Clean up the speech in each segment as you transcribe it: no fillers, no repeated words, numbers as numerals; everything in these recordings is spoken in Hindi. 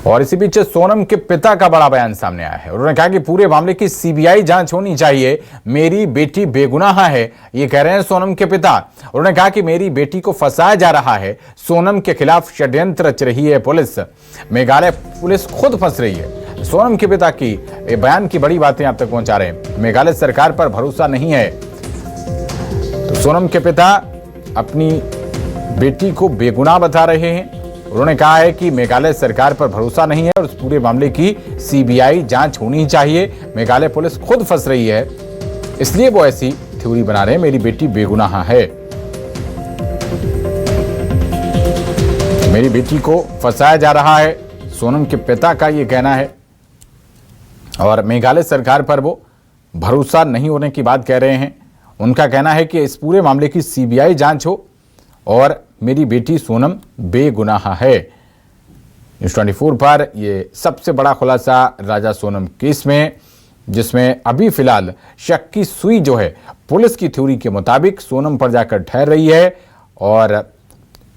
और इसी बीच सोनम के पिता का बड़ा बयान सामने आया है। उन्होंने कहा कि पूरे मामले की सीबीआई जांच होनी चाहिए, मेरी बेटी बेगुनाह है, ये कह रहे हैं सोनम के पिता। उन्होंने कहा कि मेरी बेटी को फंसाया जा रहा है, सोनम के खिलाफ षड्यंत्र रच रही है पुलिस, मेघालय पुलिस खुद फंस रही है। सोनम के पिता की बयान की बड़ी बातें आप तक पहुंचा रहे हैं। मेघालय सरकार पर भरोसा नहीं है, तो सोनम के पिता अपनी बेटी को बेगुनाह बता रहे हैं। उन्होंने कहा है कि मेघालय सरकार पर भरोसा नहीं है और इस पूरे मामले की सीबीआई जांच होनी चाहिए, मेघालय पुलिस खुद फंस रही है, इसलिए वो ऐसी थ्योरी बना रहे हैं, मेरी बेटी बेगुनाह है, मेरी बेटी को फंसाया जा रहा है, सोनम के पिता का ये कहना है। और मेघालय सरकार पर वो भरोसा नहीं होने की बात कह रहे हैं। उनका कहना है कि इस पूरे मामले की सीबीआई जांच हो और मेरी बेटी सोनम बेगुनाह है। न्यूज़ 24 पर ये सबसे बड़ा खुलासा राजा सोनम केस में, जिसमें अभी फिलहाल शक की सुई जो है पुलिस की थ्योरी के मुताबिक सोनम पर जाकर ठहर रही है और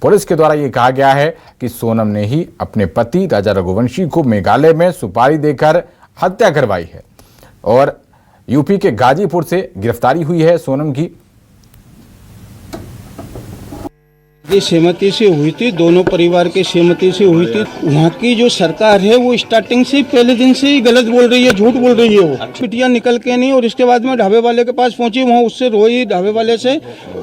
पुलिस के द्वारा ये कहा गया है कि सोनम ने ही अपने पति राजा रघुवंशी को मेघालय में सुपारी देकर हत्या करवाई है और यूपी के गाजीपुर से गिरफ्तारी हुई है सोनम की। सहमति से हुई थी, दोनों परिवार की सहमति से हुई थी। वहाँ की जो सरकार है वो स्टार्टिंग से पहले दिन से ही गलत बोल रही है, झूठ बोल रही है। वो पिटिया निकल के नहीं, और इसके बाद में ढाबे वाले के पास पहुंची, वहाँ उससे रोई, ढाबे वाले से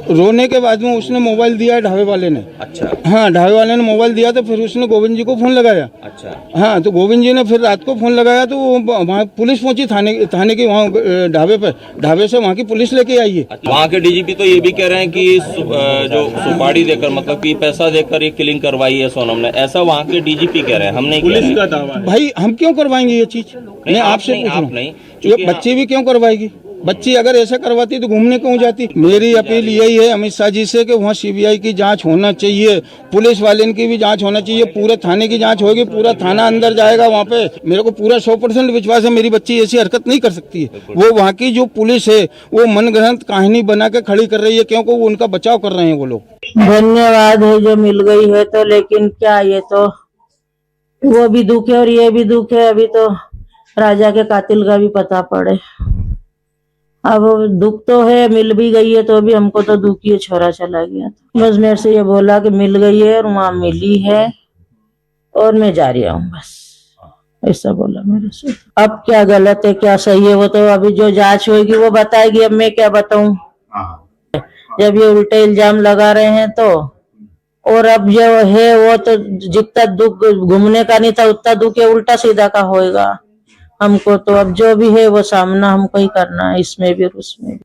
रोने के बाद में उसने मोबाइल दिया ढाबे वाले ने। अच्छा। हाँ, ढाबे वाले ने मोबाइल दिया तो फिर उसने गोविंद जी को फोन लगाया। अच्छा। हाँ, तो गोविंद जी ने फिर रात को फोन लगाया तो वहाँ पुलिस पहुंची थाने की, वहाँ ढाबे पे, ढाबे से वहाँ की पुलिस लेके आई है। वहाँ के डीजीपी तो ये भी कह रहे हैं कि जो सुपारी देकर, मतलब कि पैसा देकर ये किलिंग करवाई है सोनम ने, ऐसा वहाँ के डीजीपी कह रहे हैं। हम नहीं, पुलिस का दावा है। भाई हम क्यों करवाएंगे ये चीज? मैं आपसे पूछ रहा हूँ, ये बच्ची भी क्यों करवाएगी? बच्ची अगर ऐसा करवाती तो घूमने क्यों जाती? मेरी अपील यही है अमित शाह जी से कि वहाँ सीबीआई की जांच होना चाहिए, पुलिस वाले की भी जांच होना चाहिए, पूरे थाने की जांच होगी, पूरा थाना अंदर जाएगा वहाँ पे। मेरे को पूरा 100% विश्वास है मेरी बच्ची ऐसी हरकत नहीं कर सकती है। वो वहाँ की जो पुलिस है वो मनगढ़ंत कहानी बना के खड़ी कर रही है, क्योंकि वो उनका बचाव कर रहे हैं वो लोग। धन्यवाद है जो मिल गई है, तो लेकिन क्या ये तो वो भी दुख है और ये भी दुख है। अभी तो राजा के कातिल का भी पता पड़े। अब दुख तो है, मिल भी गई है तो भी हमको तो दुख ही, छोरा चला गया। बस मेरे से ये बोला कि मिल गई है और वहाँ मिली है और मैं जा रही हूँ, बस ऐसा बोला मेरे से। अब क्या गलत है क्या सही है वो तो अभी जो जांच होगी वो बताएगी, अब मैं क्या बताऊं। जब ये उल्टे इल्जाम लगा रहे हैं तो, और अब जो है वो तो जितना दुख घूमने का नहीं था उतना दुख है उल्टा सीधा का होएगा हमको। तो अब जो भी है वो सामना हमको ही करना है, इसमें भी और उसमें भी।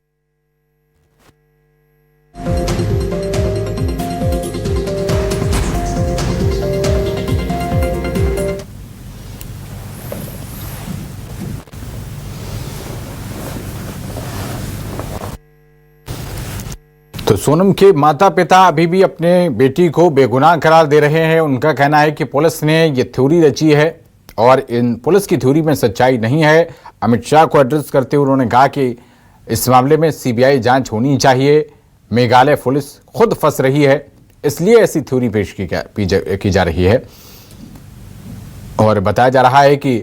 तो सोनम के माता पिता अभी भी अपने बेटी को बेगुनाह करार दे रहे हैं। उनका कहना है कि पुलिस ने ये थ्योरी रची है और इन पुलिस की थ्योरी में सच्चाई नहीं है। अमित शाह को एड्रेस करते हुए उन्होंने कहा कि इस मामले में सीबीआई जांच होनी चाहिए, मेघालय पुलिस खुद फंस रही है, इसलिए ऐसी थ्योरी पेश की जा रही है। और बताया जा रहा है कि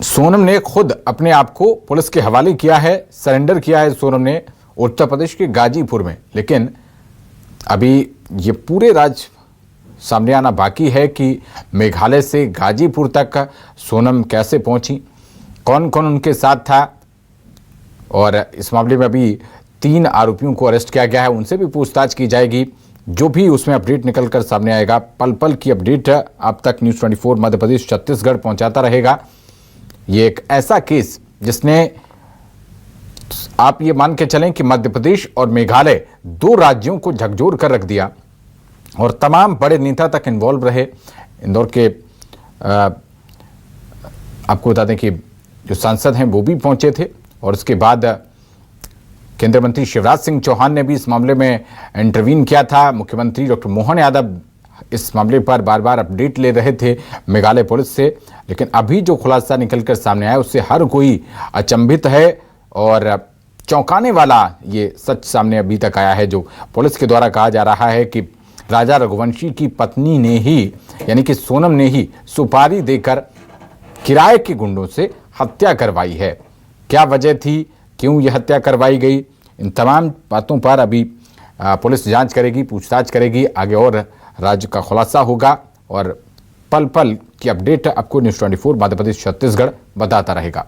सोनम ने खुद अपने आप को पुलिस के हवाले किया है, सरेंडर किया है सोनम ने उत्तर प्रदेश के गाजीपुर में। लेकिन अभी ये पूरे राज सामने आना बाकी है कि मेघालय से गाजीपुर तक सोनम कैसे पहुंची, कौन कौन उनके साथ था। और इस मामले में अभी 3 आरोपियों को अरेस्ट किया गया है, उनसे भी पूछताछ की जाएगी। जो भी उसमें अपडेट निकलकर सामने आएगा, पल पल की अपडेट अब तक न्यूज़ 24 मध्य प्रदेश छत्तीसगढ़ पहुंचाता रहेगा। ये एक ऐसा केस जिसने, आप ये मान के चलें कि मध्य प्रदेश और मेघालय 2 राज्यों को झकझोर कर रख दिया और तमाम बड़े नेता तक इन्वॉल्व रहे। इंदौर के आपको बता दें कि जो सांसद हैं वो भी पहुंचे थे और उसके बाद केंद्रीय मंत्री शिवराज सिंह चौहान ने भी इस मामले में इंटरवीन किया था। मुख्यमंत्री डॉक्टर मोहन यादव इस मामले पर बार बार अपडेट ले रहे थे मेघालय पुलिस से। लेकिन अभी जो खुलासा निकलकर सामने आया उससे हर कोई अचंभित है और चौंकाने वाला ये सच सामने अभी तक आया है। जो पुलिस के द्वारा कहा जा रहा है कि राजा रघुवंशी की पत्नी ने ही यानी कि सोनम ने ही सुपारी देकर किराए के गुंडों से हत्या करवाई है। क्या वजह थी, क्यों यह हत्या करवाई गई, इन तमाम बातों पर अभी पुलिस जांच करेगी, पूछताछ करेगी। आगे और राज्य का खुलासा होगा और पल पल की अपडेट आपको न्यूज़ 24 मध्य प्रदेश छत्तीसगढ़ बताता रहेगा।